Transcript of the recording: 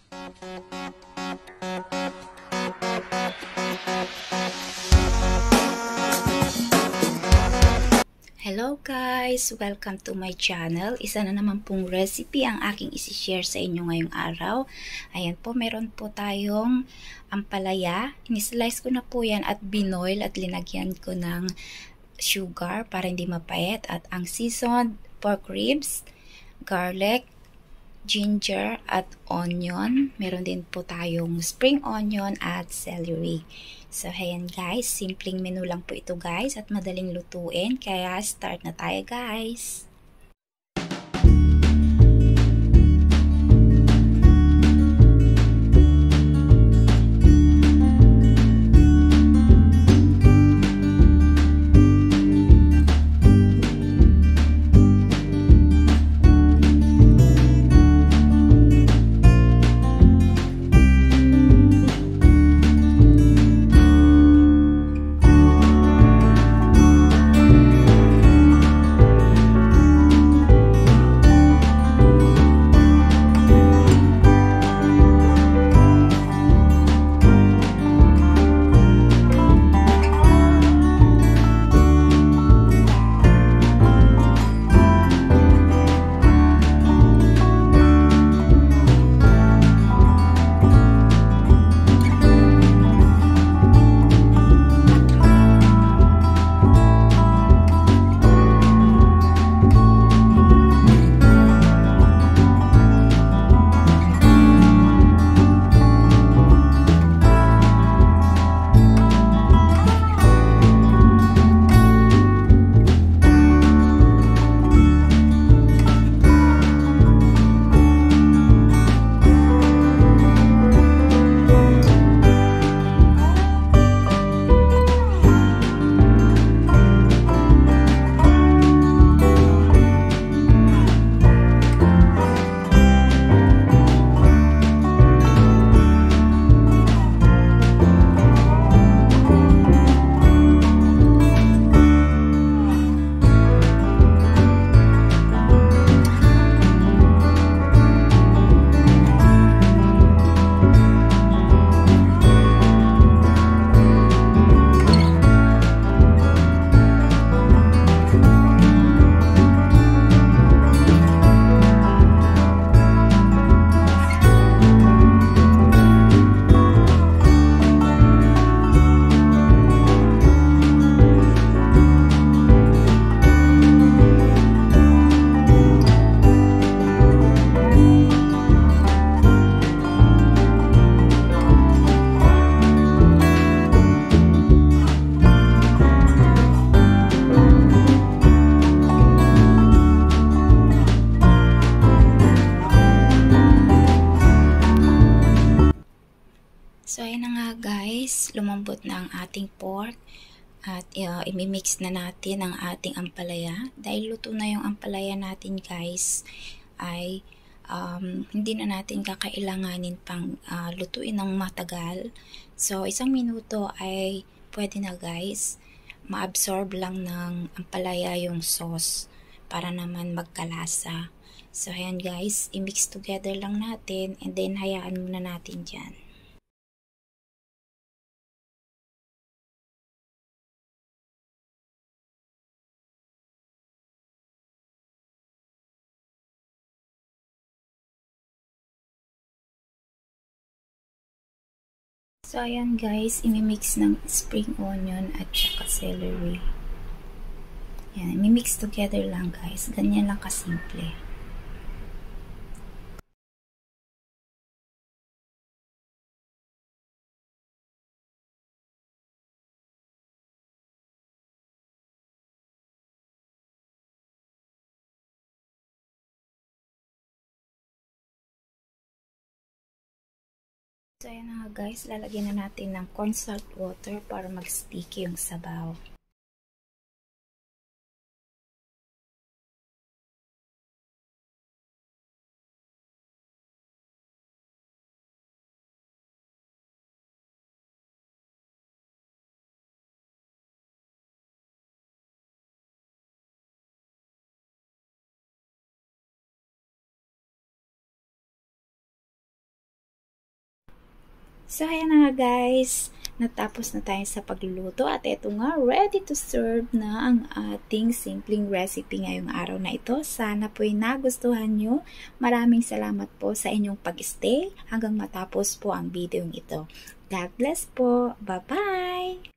Hello guys! Welcome to my channel. Isa na naman pong recipe ang aking isi-share sa inyo ngayong araw. Ayan po, meron po tayong ampalaya. Inislice ko na po yan at binoil at linagyan ko ng sugar para hindi mapait. At ang seasoned pork ribs, garlic, ginger at onion. Meron din po tayong spring onion at celery. So, ayan guys, simpleng menu lang po ito guys at madaling lutuin. Kaya start na tayo guys. So, ayan na nga guys, lumambot na ang ating pork at imimix na natin ang ating ampalaya. Dahil luto na yung ampalaya natin guys, ay hindi na natin kakailanganin pang lutuin ng matagal. So, 1 minuto ay pwede na guys. Ma-absorb lang ng ampalaya yung sauce para naman magkalasa. So, ayan guys, i-mix together lang natin and then hayaan muna natin dyan. So, ayan guys, imimix ng spring onion at saka celery. Ayan, imimix together lang guys. Ganyan lang kasimple. So, ayan na guys, lalagyan na natin ng cornstarch water para mag-sticky yung sabaw. So, ayan na nga guys. Natapos na tayo sa pagluluto at ito nga, ready to serve na ang ating simpleng recipe ngayong araw na ito. Sana po'y nagustuhan nyo. Maraming salamat po sa inyong pag-stay hanggang matapos po ang video ito. God bless po. Bye-bye!